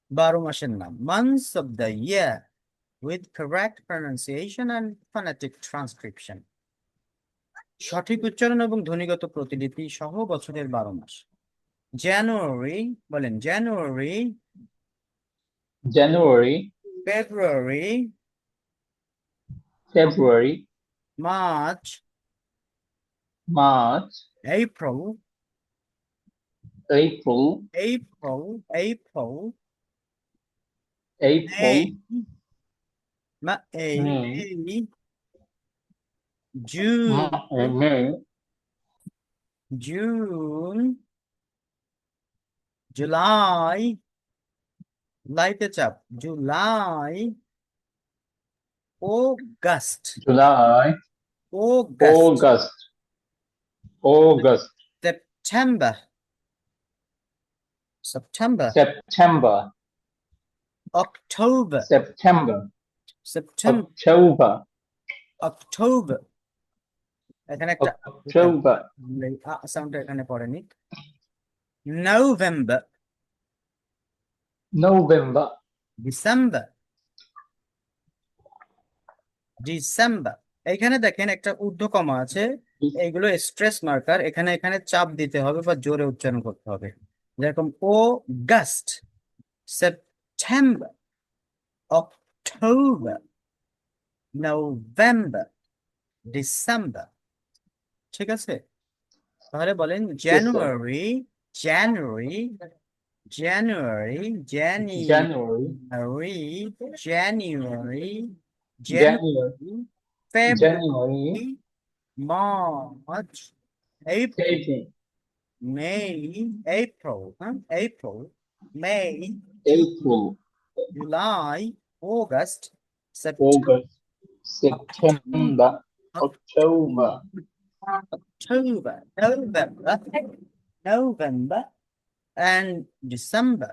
12 মাসের নাম। Months of the year with correct pronunciation and phonetic transcription. সঠিক উচ্চারণ এবং ধ্বনিগত প্রতিলিপি সহ বছরের 12 মাস। January, বলেন January, January, February, February, March, March, April, April, April, April, April, May, May, May, June, May, June, July, লাইতে চাপ, July, August, July, August, August, August, September, September, September, October, September, September, October, October, এখানে একটা October, সাউন্ডটা এখানে পড়েনি। November, November, December, December, এখানে দেখেন একটা ঊর্ধ্বকমা আছে, এইগুলো স্ট্রেস মার্কার, এখানে এখানে চাপ দিতে হবে বা জোরে উচ্চারণ করতে হবে। যেরকম August, September, October, November, December, ঠিক আছে? তাহলে বলেন January, January, January, January, January, January, January, February, January, March, April, February, May, April, April, May, April, July, August, September, August, September, October, October, November, November, and December.